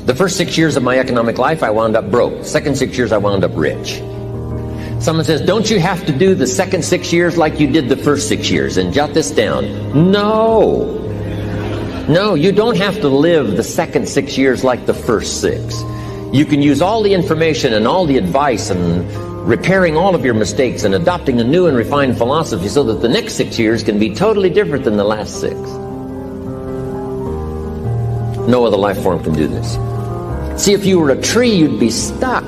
The first 6 years of my economic life, I wound up broke. Second 6 years, I wound up rich. Someone says, don't you have to do the second 6 years like you did the first 6 years? And jot this down. No. No, you don't have to live the second 6 years like the first 6. You can use all the information and all the advice and repairing all of your mistakes and adopting a new and refined philosophy so that the next 6 years can be totally different than the last 6. No other life form can do this. See, if you were a tree, you'd be stuck.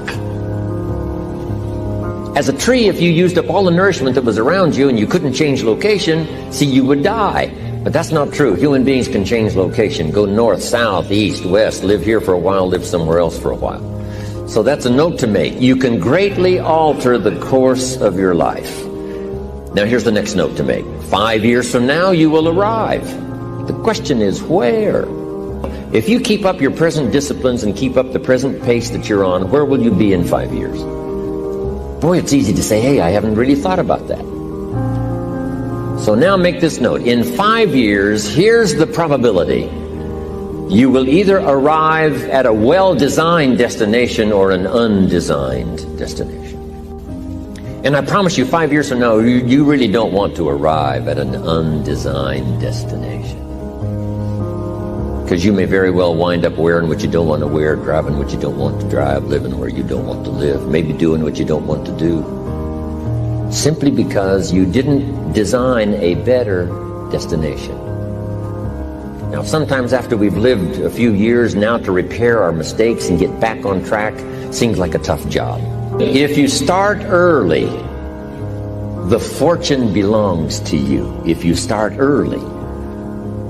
As a tree, if you used up all the nourishment that was around you and you couldn't change location, see, you would die. But that's not true. Human beings can change location, go north, south, east, west, live here for a while, live somewhere else for a while. So that's a note to make. You can greatly alter the course of your life. Now here's the next note to make. 5 years from now, you will arrive. The question is where? If you keep up your present disciplines and keep up the present pace that you're on, where will you be in 5 years? Boy, it's easy to say, hey, I haven't really thought about that. So now make this note. In 5 years, here's the probability. You will either arrive at a well-designed destination or an undesigned destination. And I promise you, 5 years from now, you really don't want to arrive at an undesigned destination. Because you may very well wind up wearing what you don't want to wear, driving what you don't want to drive, living where you don't want to live, maybe doing what you don't want to do. Simply because you didn't design a better destination. Now, sometimes after we've lived a few years, now to repair our mistakes and get back on track seems like a tough job. If you start early, the fortune belongs to you. If you start early.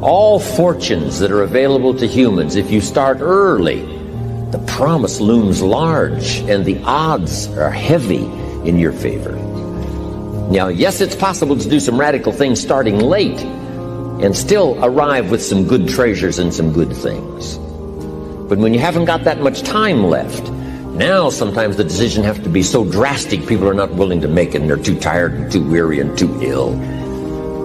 All fortunes that are available to humans, if you start early, the promise looms large and the odds are heavy in your favor. Now, yes, it's possible to do some radical things starting late and still arrive with some good treasures and some good things. But when you haven't got that much time left, now sometimes the decision has to be so drastic people are not willing to make it and they're too tired and too weary and too ill.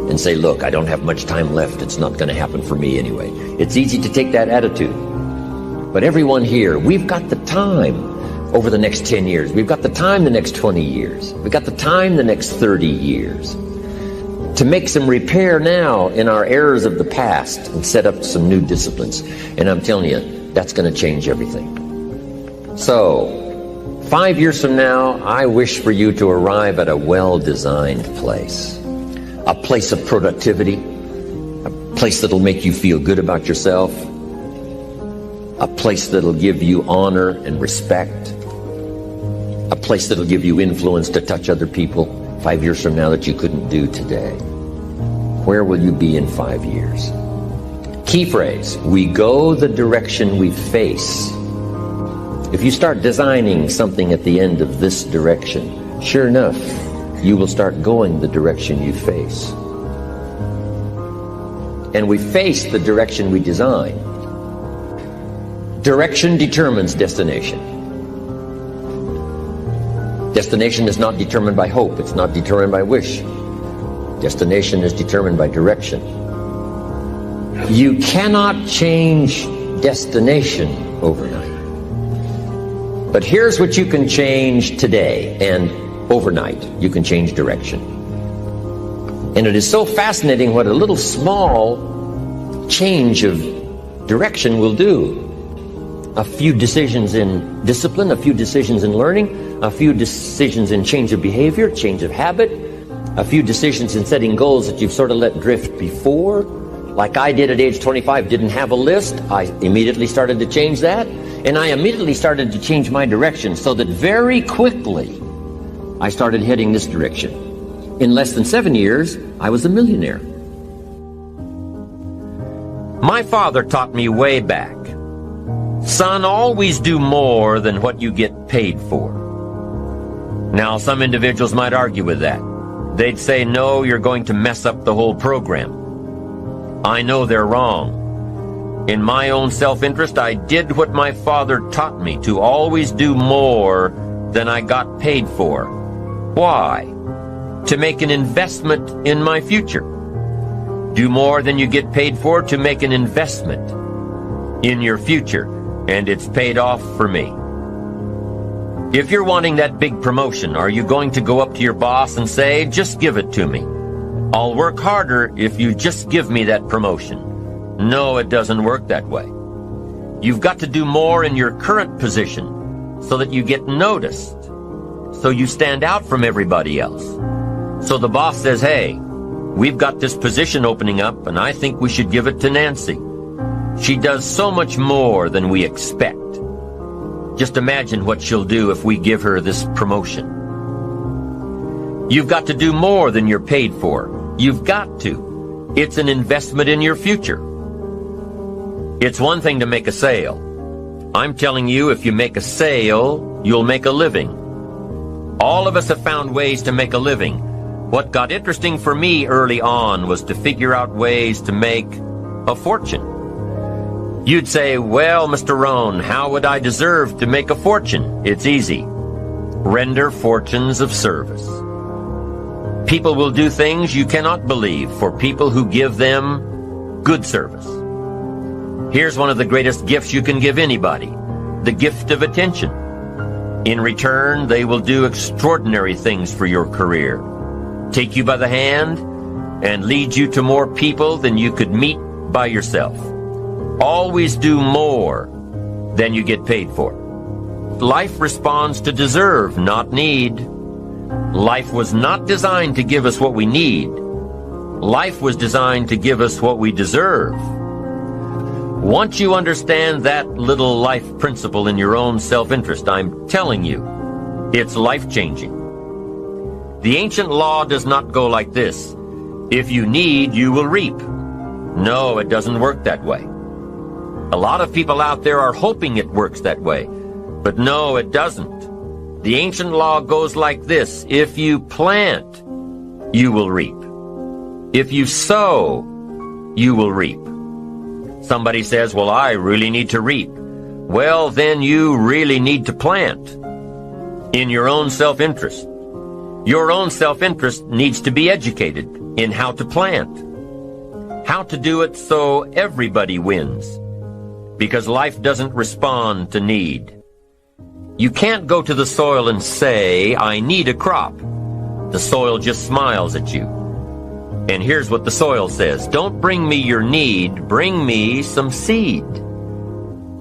And say, look, I don't have much time left. It's not going to happen for me anyway. It's easy to take that attitude. But everyone here, we've got the time over the next 10 years. We've got the time the next 20 years. We've got the time the next 30 years to make some repair now in our errors of the past and set up some new disciplines. And I'm telling you, that's going to change everything. So, 5 years from now, I wish for you to arrive at a well-designed place. A place of productivity, a place that'll make you feel good about yourself, a place that'll give you honor and respect, a place that'll give you influence to touch other people 5 years from now that you couldn't do today. Where will you be in 5 years? Key phrase, we go the direction we face. If you start designing something at the end of this direction, sure enough, you will start going the direction you face. And we face the direction we design. Direction determines destination. Destination is not determined by hope. It's not determined by wish. Destination is determined by direction. You cannot change destination overnight. But here's what you can change today, and overnight, you can change direction. And it is so fascinating what a little small change of direction will do. A few decisions in discipline, a few decisions in learning, a few decisions in change of behavior, change of habit, a few decisions in setting goals that you've sort of let drift before. Like I did at age 25, didn't have a list. I immediately started to change that. And I immediately started to change my direction so that very quickly, I started heading this direction. In less than 7 years, I was a millionaire. My father taught me way back, son, always do more than what you get paid for. Now, some individuals might argue with that. They'd say, no, you're going to mess up the whole program. I know they're wrong. In my own self-interest, I did what my father taught me, to always do more than I got paid for. Why? To make an investment in my future. Do more than you get paid for to make an investment in your future. and it's paid off for me. If you're wanting that big promotion, are you going to go up to your boss and say, just give it to me? I'll work harder if you just give me that promotion. No, it doesn't work that way. You've got to do more in your current position so that you get noticed, so you stand out from everybody else. So the boss says, hey, we've got this position opening up, and I think we should give it to Nancy. She does so much more than we expect. Just imagine what she'll do if we give her this promotion. You've got to do more than you're paid for. You've got to. It's an investment in your future. It's one thing to make a sale. I'm telling you, if you make a sale, you'll make a living. All of us have found ways to make a living. What got interesting for me early on was to figure out ways to make a fortune. You'd say, well, Mr. Rohn, how would I deserve to make a fortune? It's easy. Render fortunes of service. People will do things you cannot believe for people who give them good service. Here's one of the greatest gifts you can give anybody, the gift of attention. In return, they will do extraordinary things for your career, take you by the hand, and lead you to more people than you could meet by yourself. Always do more than you get paid for. Life responds to deserve, not need. Life was not designed to give us what we need. Life was designed to give us what we deserve. Once you understand that little life principle in your own self-interest, I'm telling you, it's life-changing. The ancient law does not go like this. If you need, you will reap. No, it doesn't work that way. A lot of people out there are hoping it works that way, but no, it doesn't. The ancient law goes like this. If you plant, you will reap. If you sow, you will reap. Somebody says, well, I really need to reap. Well, then you really need to plant in your own self-interest. Your own self-interest needs to be educated in how to plant, how to do it so everybody wins, because life doesn't respond to need. You can't go to the soil and say, I need a crop. The soil just smiles at you. And here's what the soil says. Don't bring me your need, bring me some seed.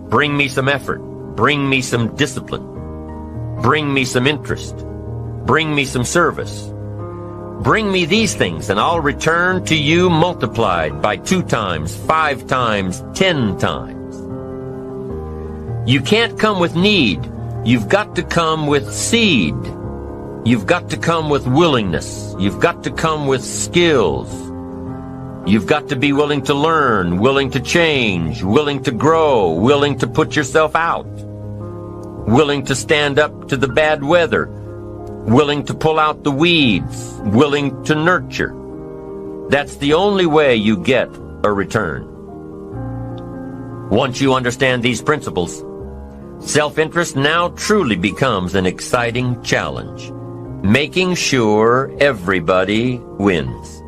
Bring me some effort. Bring me some discipline. Bring me some interest. Bring me some service. Bring me these things, and I'll return to you multiplied by 2 times, 5 times, 10 times. You can't come with need. You've got to come with seed. You've got to come with willingness. You've got to come with skills. You've got to be willing to learn, willing to change, willing to grow, willing to put yourself out, willing to stand up to the bad weather, willing to pull out the weeds, willing to nurture. That's the only way you get a return. Once you understand these principles, self-interest now truly becomes an exciting challenge, making sure everybody wins.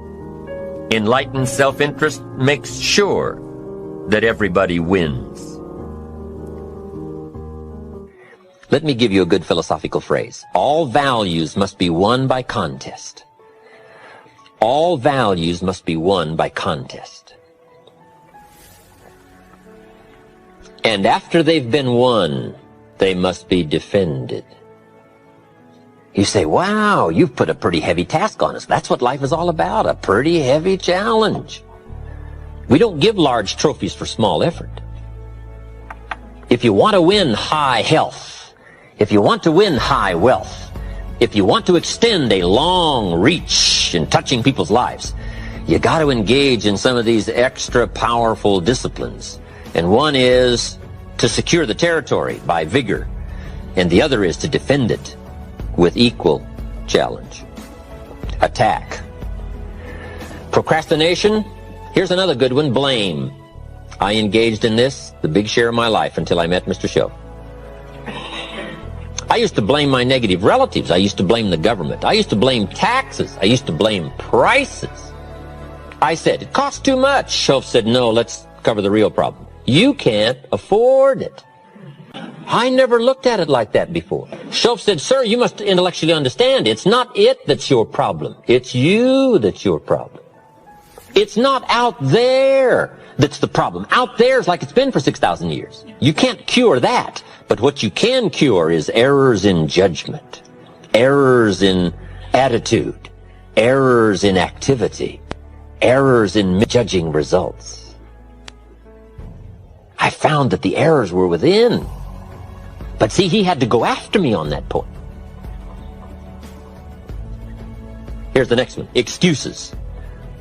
Enlightened self-interest makes sure that everybody wins. Let me give you a good philosophical phrase. All values must be won by contest. All values must be won by contest. And after they've been won, they must be defended. You say, wow, you've put a pretty heavy task on us. That's what life is all about, a pretty heavy challenge. We don't give large trophies for small effort. If you want to win high health, if you want to win high wealth, if you want to extend a long reach in touching people's lives, you got to engage in some of these extra powerful disciplines. And one is to secure the territory by vigor, and the other is to defend it with equal challenge. Attack. Procrastination. Here's another good one. Blame. I engaged in this the big share of my life until I met Mr. Show. I used to blame my negative relatives. I used to blame the government. I used to blame taxes. I used to blame prices. I said, it costs too much. Shoaff said, no, let's cover the real problem. You can't afford it. I never looked at it like that before. Shoaff said, sir, you must intellectually understand, it's not it that's your problem. It's you that's your problem. It's not out there that's the problem. Out there is like it's been for 6,000 years. You can't cure that. But what you can cure is errors in judgment, errors in attitude, errors in activity, errors in judging results. I found that the errors were within. But see, he had to go after me on that point. Here's the next one. Excuses.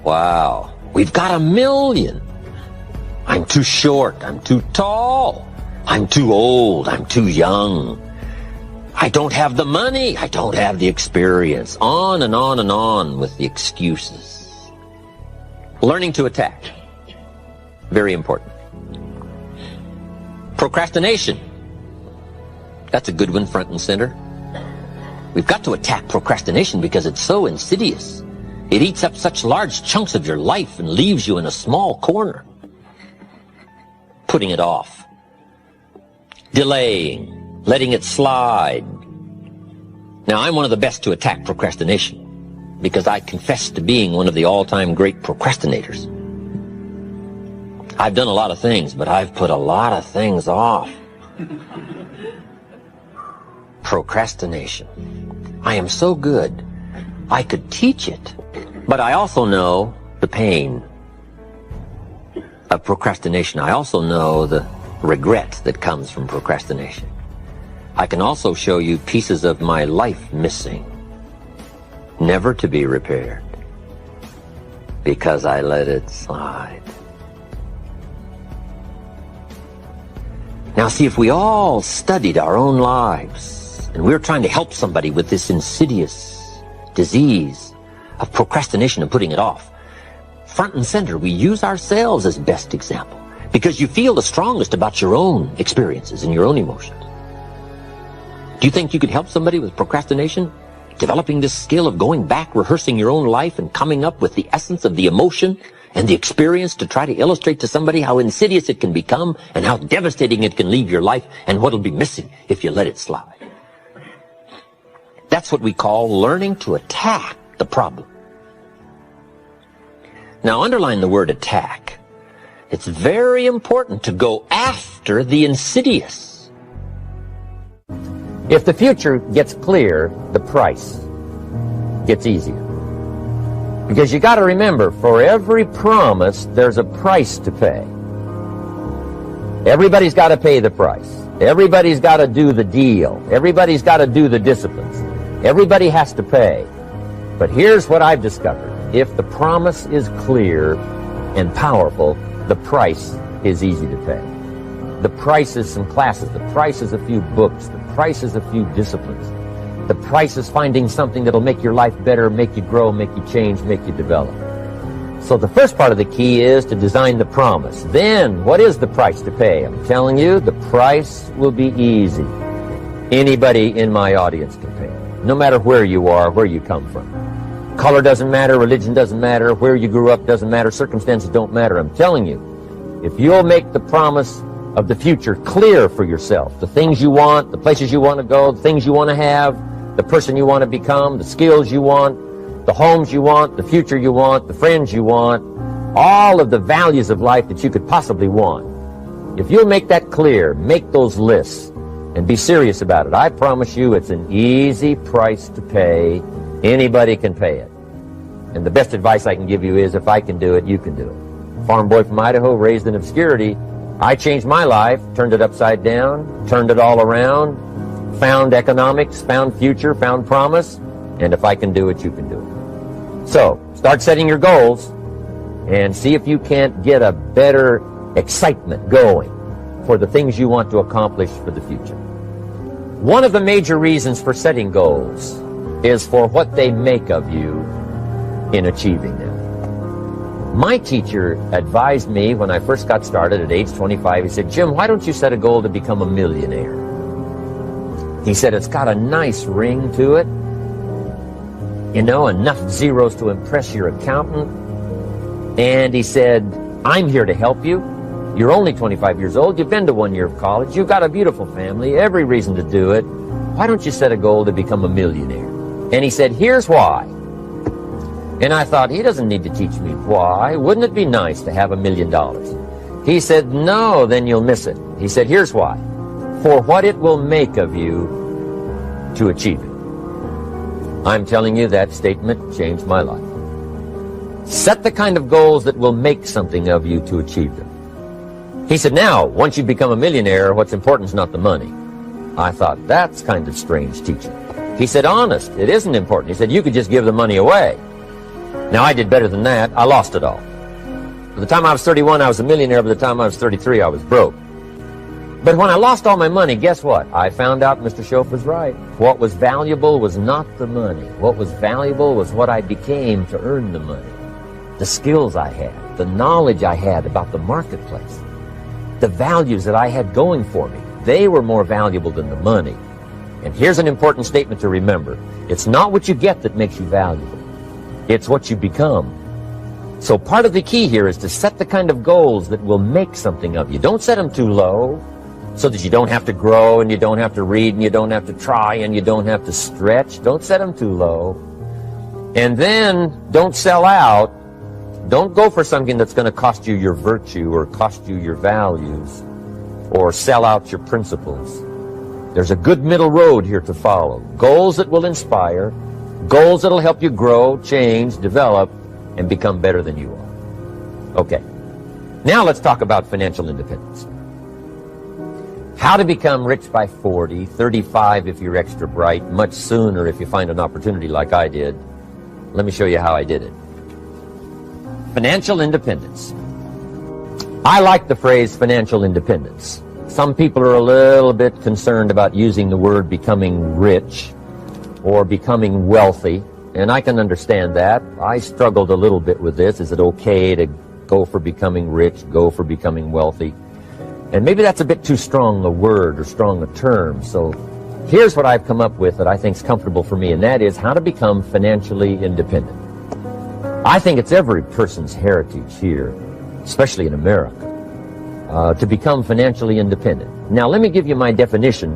Wow. We've got a million. I'm too short. I'm too tall. I'm too old. I'm too young. I don't have the money. I don't have the experience. On and on and on with the excuses. Learning to attack. Very important. Procrastination. That's a good one, front and center. We've got to attack procrastination because it's so insidious. It eats up such large chunks of your life and leaves you in a small corner. Putting it off. Delaying. Letting it slide. Now, I'm one of the best to attack procrastination because I confess to being one of the all-time great procrastinators. I've done a lot of things, but I've put a lot of things off. Procrastination. I am so good, I could teach it. But I also know the pain of procrastination. I also know the regret that comes from procrastination. I can also show you pieces of my life missing, never to be repaired, because I let it slide. Now see, if we all studied our own lives, and we're trying to help somebody with this insidious disease of procrastination and putting it off, front and center, we use ourselves as best example because you feel the strongest about your own experiences and your own emotions. Do you think you could help somebody with procrastination? Developing this skill of going back, rehearsing your own life and coming up with the essence of the emotion and the experience to try to illustrate to somebody how insidious it can become and how devastating it can leave your life and what'll be missing if you let it slide. That's what we call learning to attack the problem. Now, underline the word attack. It's very important to go after the insidious. If the future gets clear, the price gets easier. Because you got to remember, for every promise, there's a price to pay. Everybody's got to pay the price. Everybody's got to do the deal. Everybody's got to do the disciplines. Everybody has to pay. But here's what I've discovered. If the promise is clear and powerful, the price is easy to pay. The price is some classes. The price is a few books. The price is a few disciplines. The price is finding something that'll make your life better, make you grow, make you change, make you develop. So the first part of the key is to design the promise. Then, what is the price to pay? I'm telling you, the price will be easy. Anybody in my audience can pay. No matter where you are, where you come from. Color doesn't matter, religion doesn't matter, where you grew up doesn't matter, circumstances don't matter. I'm telling you, if you'll make the promise of the future clear for yourself, the things you want, the places you want to go, the things you want to have, the person you want to become, the skills you want, the homes you want, the future you want, the friends you want, all of the values of life that you could possibly want. If you'll make that clear, make those lists, and be serious about it, I promise you it's an easy price to pay. Anybody can pay it. And the best advice I can give you is, if I can do it, you can do it. Farm boy from Idaho, raised in obscurity, I changed my life, turned it upside down, turned it all around, found economics, found future, found promise, and if I can do it, you can do it. So, start setting your goals and see if you can't get a better excitement going for the things you want to accomplish for the future. One of the major reasons for setting goals is for what they make of you in achieving them. My teacher advised me when I first got started at age 25, he said, Jim, why don't you set a goal to become a millionaire? He said, it's got a nice ring to it, you know, enough zeros to impress your accountant. And he said, I'm here to help you. You're only 25 years old. You've been to 1 year of college. You've got a beautiful family, every reason to do it. Why don't you set a goal to become a millionaire? And he said, here's why. And I thought, he doesn't need to teach me why. Wouldn't it be nice to have $1 million? He said, no, then you'll miss it. He said, here's why. For what it will make of you to achieve it. I'm telling you, that statement changed my life. Set the kind of goals that will make something of you to achieve them. He said, now, once you become a millionaire, what's important is not the money. I thought, that's kind of strange teaching. He said, honest, it isn't important. He said, you could just give the money away. Now, I did better than that. I lost it all. By the time I was 31, I was a millionaire. By the time I was 33, I was broke. But when I lost all my money, guess what? I found out Mr. Schoaf was right. What was valuable was not the money. What was valuable was what I became to earn the money. The skills I had, the knowledge I had about the marketplace, the values that I had going for me. They were more valuable than the money. And here's an important statement to remember. It's not what you get that makes you valuable. It's what you become. So part of the key here is to set the kind of goals that will make something of you. Don't set them too low so that you don't have to grow and you don't have to read and you don't have to try and you don't have to stretch. Don't set them too low. And then don't sell out. Don't go for something that's going to cost you your virtue or cost you your values or sell out your principles. There's a good middle road here to follow. Goals that will inspire, goals that will help you grow, change, develop, and become better than you are. Okay. Now let's talk about financial independence. How to become rich by 40, 35 if you're extra bright, much sooner if you find an opportunity like I did. Let me show you how I did it. Financial independence. I like the phrase financial independence. Some people are a little bit concerned about using the word becoming rich or becoming wealthy, and I can understand that. I struggled a little bit with this. Is it okay to go for becoming rich, go for becoming wealthy? And maybe that's a bit too strong a word or strong a term. So here's what I've come up with that I think is comfortable for me, and that is how to become financially independent. I think it's every person's heritage here, especially in America, to become financially independent. Now, let me give you my definition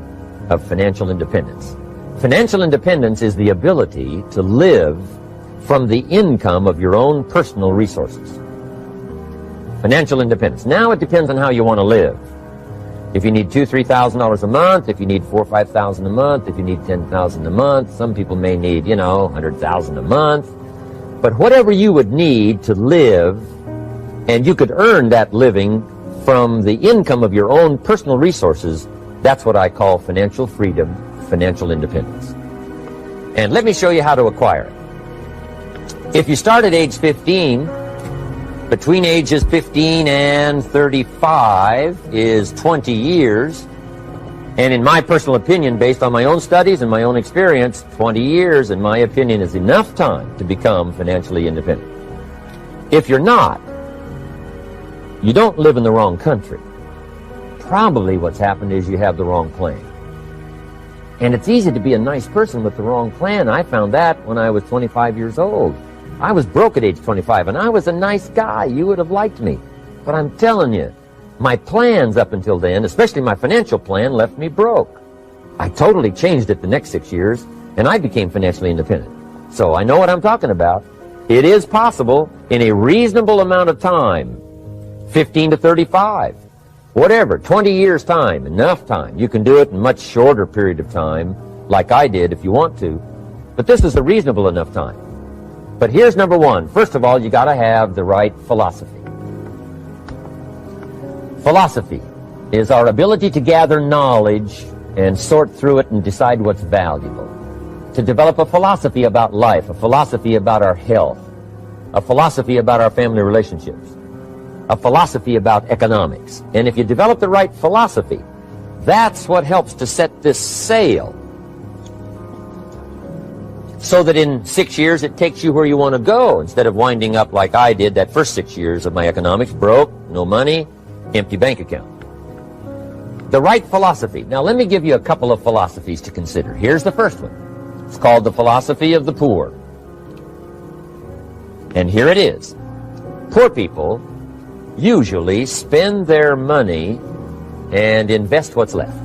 of financial independence. Financial independence is the ability to live from the income of your own personal resources. Financial independence. Now it depends on how you want to live. If you need $2,000, $3,000 a month, if you need $4,000 or $5,000 a month, if you need $10,000 a month, some people may need, $100,000 a month. But whatever you would need to live, and you could earn that living from the income of your own personal resources, that's what I call financial freedom, financial independence. And let me show you how to acquire it. If you start at age 15, between ages 15 and 35 is 20 years. And in my personal opinion, based on my own studies and my own experience, 20 years, in my opinion, is enough time to become financially independent. If you're not, you don't live in the wrong country. Probably what's happened is you have the wrong plan. And it's easy to be a nice person with the wrong plan. I found that when I was 25 years old. I was broke at age 25, and I was a nice guy. You would have liked me. But I'm telling you, my plans up until then, especially my financial plan, left me broke. I totally changed it the next 6 years, and I became financially independent. So I know what I'm talking about. It is possible in a reasonable amount of time, 15 to 35, whatever, 20 years time, enough time. You can do it in a much shorter period of time, like I did if you want to. But this is a reasonable enough time. But here's number one. First of all, you got to have the right philosophy. Philosophy is our ability to gather knowledge and sort through it and decide what's valuable. To develop a philosophy about life, a philosophy about our health, a philosophy about our family relationships, a philosophy about economics. And if you develop the right philosophy, that's what helps to set this sail, so that in 6 years it takes you where you want to go, instead of winding up like I did that first 6 years of my economics, broke, no money, empty bank account. The right philosophy. Now let me give you a couple of philosophies to consider. Here's the first one. It's called the philosophy of the poor. And here it is. Poor people usually spend their money and invest what's left.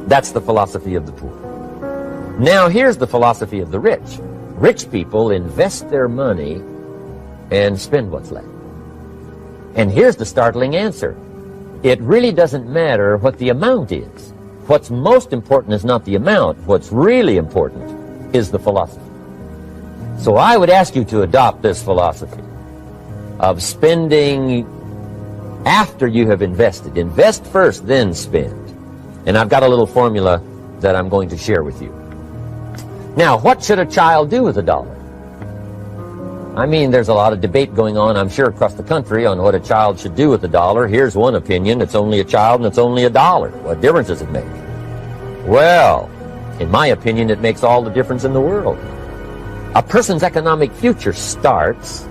That's the philosophy of the poor. Now here's the philosophy of the rich. Rich people invest their money and spend what's left. And here's the startling answer. It really doesn't matter what the amount is. What's most important is not the amount. What's really important is the philosophy. So I would ask you to adopt this philosophy of spending after you have invested. Invest first, then spend. And I've got a little formula that I'm going to share with you. Now, what should a child do with $1? I mean, there's a lot of debate going on, I'm sure, across the country on what a child should do with $1. Here's one opinion. It's only a child and it's only $1. What difference does it make? Well, in my opinion, it makes all the difference in the world. A person's economic future starts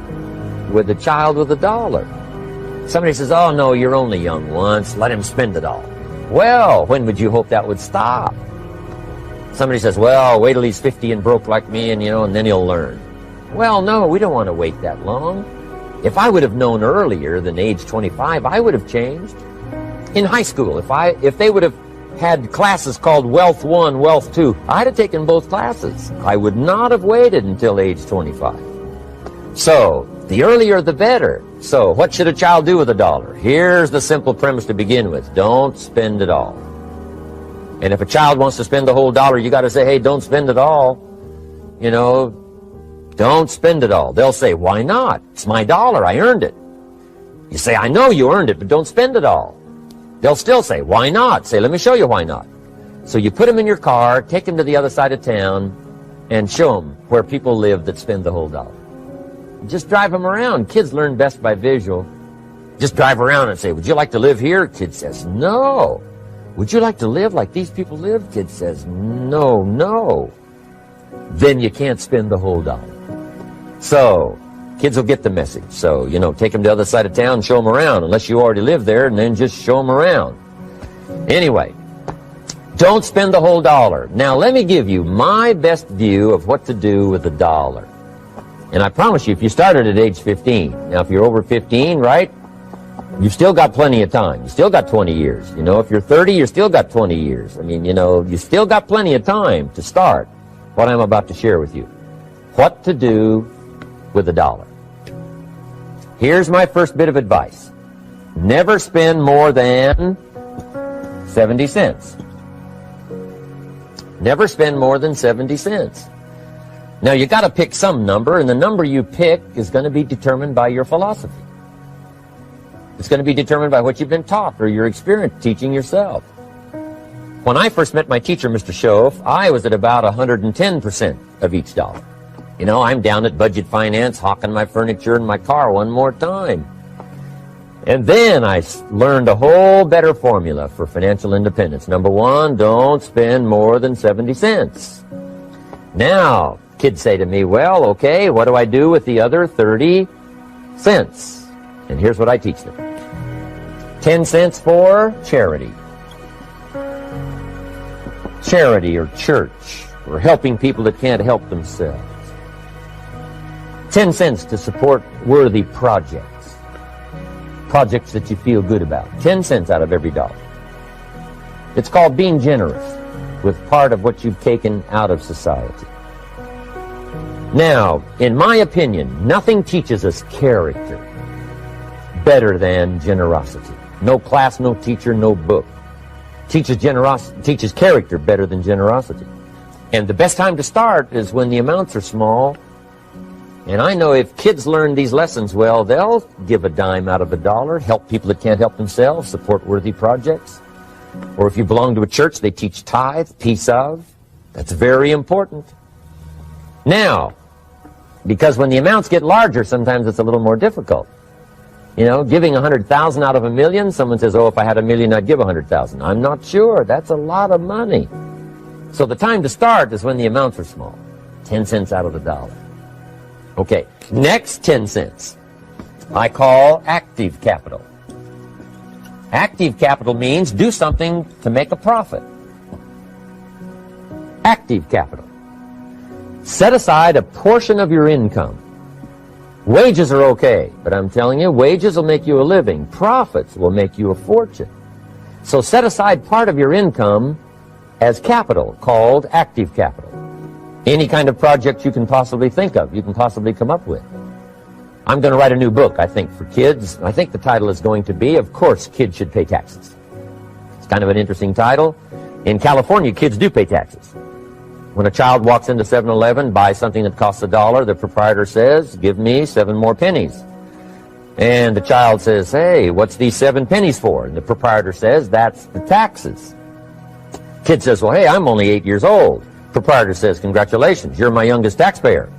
with a child with $1. Somebody says, oh, no, you're only young once. Let him spend it all. Well, when would you hope that would stop? Somebody says, well, wait till he's 50 and broke like me and then he'll learn. Well, no, we don't want to wait that long. If I would have known earlier than age 25, I would have changed. In high school, if they would have had classes called Wealth 1, Wealth 2, I'd have taken both classes. I would not have waited until age 25. So, the earlier the better. So, what should a child do with $1? Here's the simple premise to begin with. Don't spend it all. And if a child wants to spend the whole $1, you got to say, hey, don't spend it all. Don't spend it all. They'll say, why not? It's my $1. I earned it. You say, I know you earned it, but don't spend it all. They'll still say, why not? Say, let me show you why not. So you put them in your car, take them to the other side of town, and show them where people live that spend the whole $1. Just drive them around. Kids learn best by visual. Just drive around and say, would you like to live here? Kid says, no. Would you like to live like these people live? Kid says, no, no. Then you can't spend the whole $1. So, kids will get the message. So, take them to the other side of town, show them around, unless you already live there, and then just show them around. Anyway, don't spend the whole $1. Now, let me give you my best view of what to do with $1. And I promise you, if you started at age 15, now if you're over 15, right, you've still got plenty of time. You still got 20 years. If you're 30, you still got 20 years. I mean, you still got plenty of time to start what I'm about to share with you. What to do with $1. Here's my first bit of advice. Never spend more than 70 cents. Never spend more than 70 cents. Now, you got to pick some number, and the number you pick is going to be determined by your philosophy. It's going to be determined by what you've been taught or your experience teaching yourself. When I first met my teacher, Mr. Schoaf, I was at about 110% of each $1. I'm down at Budget Finance, hawking my furniture and my car one more time. And then I learned a whole better formula for financial independence. Number one, don't spend more than 70 cents. Now, kids say to me, well, okay, what do I do with the other 30 cents? And here's what I teach them. 10 cents for charity. Charity or church, or helping people that can't help themselves. 10 cents to support worthy projects. Projects that you feel good about. 10 cents out of every $1. It's called being generous with part of what you've taken out of society. Now, in my opinion, nothing teaches us character better than generosity. No class, no teacher, no book teaches character better than generosity. And the best time to start is when the amounts are small. And I know if kids learn these lessons well, they'll give a dime out of $1, help people that can't help themselves, support worthy projects. Or if you belong to a church, they teach tithe, piece of. That's very important. Now, because when the amounts get larger, sometimes it's a little more difficult. Giving 100,000 out of $1 million, someone says, oh, if I had $1 million, I'd give 100,000. I'm not sure. That's a lot of money. So the time to start is when the amounts are small. 10 cents out of $1. Okay, next 10 cents I call active capital. Active capital means do something to make a profit. Active capital. Set aside a portion of your income Wages are okay, but I'm telling you, wages will make you a living. Profits will make you a fortune. So set aside part of your income as capital, called active capital. Any kind of project you can possibly think of, you can possibly come up with. I'm going to write a new book, I think, for kids. I think the title is going to be, Of Course Kids Should Pay Taxes. It's kind of an interesting title. In California, kids do pay taxes. When a child walks into 7-Eleven, buys something that costs $1, the proprietor says, give me 7 more pennies. And the child says, hey, what's these 7 pennies for? And the proprietor says, that's the taxes. Kid says, well, hey, I'm only 8 years old. Proprietor says, congratulations, you're my youngest taxpayer.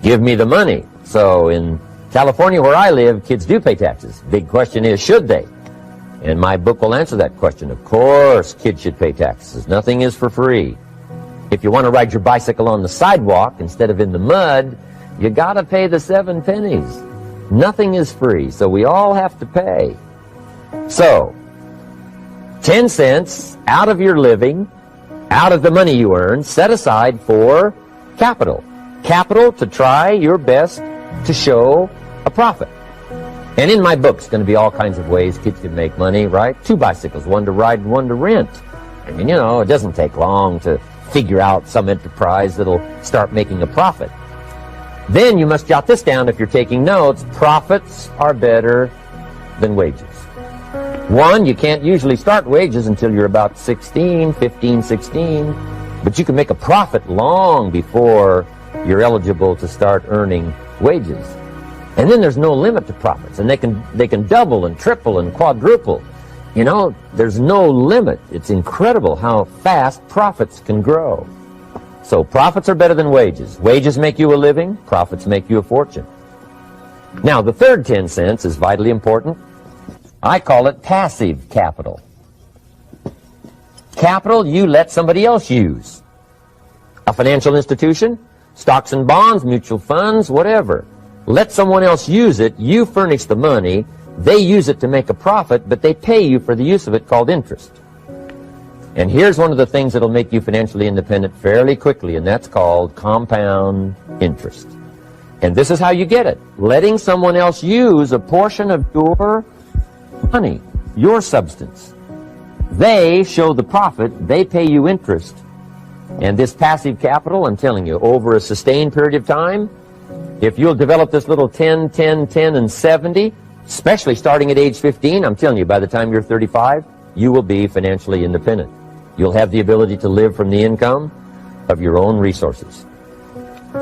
Give me the money. So in California, where I live, kids do pay taxes. Big question is, should they? And my book will answer that question. Of course, kids should pay taxes. Nothing is for free. If you want to ride your bicycle on the sidewalk instead of in the mud, you got to pay the 7 pennies. Nothing is free, so we all have to pay. So, 10 cents out of your living, out of the money you earn, set aside for capital. Capital to try your best to show a profit. And in my book, it's going to be all kinds of ways kids can make money, right? 2 bicycles, one to ride and one to rent. I mean, you know, it doesn't take long to figure out some enterprise that'll start making a profit. Then you must jot this down if you're taking notes. Profits are better than wages. 1, you can't usually start wages until you're about 16, 15, 16, but you can make a profit long before you're eligible to start earning wages. And then there's no limit to profits, and they can double and triple and quadruple. You know, there's no limit. It's incredible how fast profits can grow. So profits are better than wages. Wages make you a living, profits make you a fortune. Now, the third 10 cents is vitally important. I call it passive capital. Capital you let somebody else use. A financial institution, stocks and bonds, mutual funds, whatever. Let someone else use it, you furnish the money, they use it to make a profit, but they pay you for the use of it, called interest. And here's one of the things that'll make you financially independent fairly quickly, and that's called compound interest. And this is how you get it. Letting someone else use a portion of your money, your substance. They show the profit, they pay you interest. And this passive capital, I'm telling you, over a sustained period of time, if you'll develop this little 10, 10, 10, and 70, especially starting at age 15, I'm telling you, by the time you're 35, you will be financially independent. You'll have the ability to live from the income of your own resources.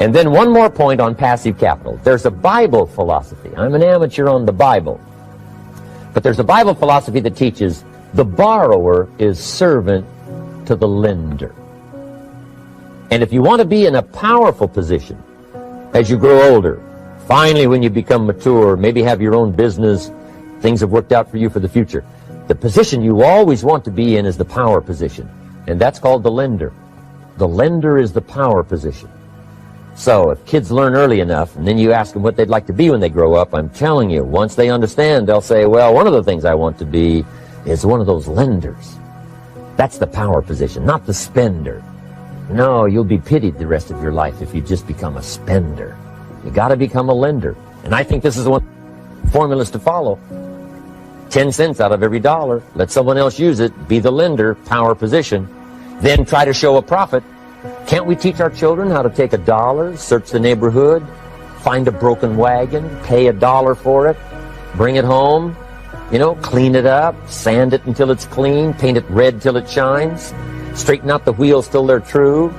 And then one more point on passive capital. There's a Bible philosophy. I'm an amateur on the Bible. But there's a Bible philosophy that teaches the borrower is servant to the lender. And if you want to be in a powerful position as you grow older, finally when you become mature, maybe have your own business, things have worked out for you for the future, the position you always want to be in is the power position. And that's called the lender. The lender is the power position. So if kids learn early enough, and then you ask them what they'd like to be when they grow up, I'm telling you, once they understand, they'll say, well, one of the things I want to be is one of those lenders. That's the power position, not the spender. No, you'll be pitied the rest of your life if you just become a spender. You got to become a lender. And I think this is one formulas to follow. 10 cents out of every dollar. Let someone else use it. Be the lender, power position. Then try to show a profit. Can't we teach our children how to take $1, search the neighborhood, find a broken wagon, pay $1 for it, bring it home, you know, clean it up, sand it until it's clean, paint it red till it shines, straighten out the wheels till they're true,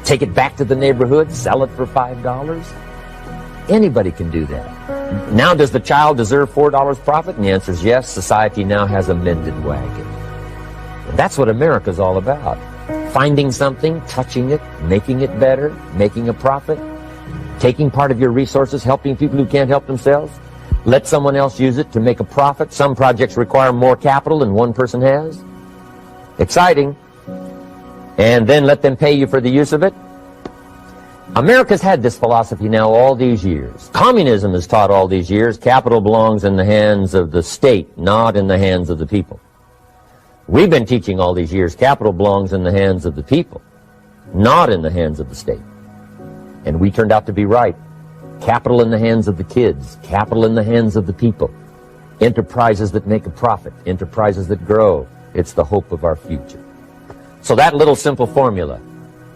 take it back to the neighborhood, sell it for $5? Anybody can do that. Now, does the child deserve $4 profit? And the answer is yes. Society now has a mended wagon. And that's what America's all about. Finding something, touching it, making it better, making a profit, taking part of your resources, helping people who can't help themselves. Let someone else use it to make a profit. Some projects require more capital than one person has. Exciting. And then let them pay you for the use of it. America's had this philosophy now all these years. Communism has taught all these years capital belongs in the hands of the state, not in the hands of the people. We've been teaching all these years capital belongs in the hands of the people, not in the hands of the state. And we turned out to be right. Capital in the hands of the kids, capital in the hands of the people. Enterprises that make a profit, enterprises that grow. It's the hope of our future. So that little simple formula,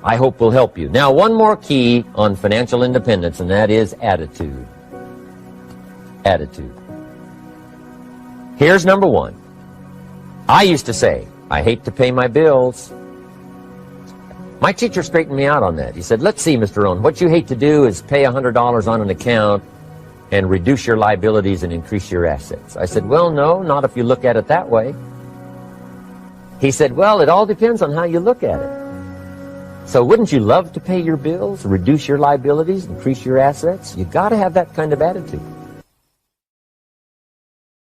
I hope, will help you. Now, one more key on financial independence, and that is attitude. Attitude. Here's number one. I used to say, I hate to pay my bills. My teacher straightened me out on that. He said, let's see, Mr. Rohn, what you hate to do is pay $100 on an account and reduce your liabilities and increase your assets. I said, well, no, not if you look at it that way. He said, well, it all depends on how you look at it. So wouldn't you love to pay your bills, reduce your liabilities, increase your assets? You got to have that kind of attitude.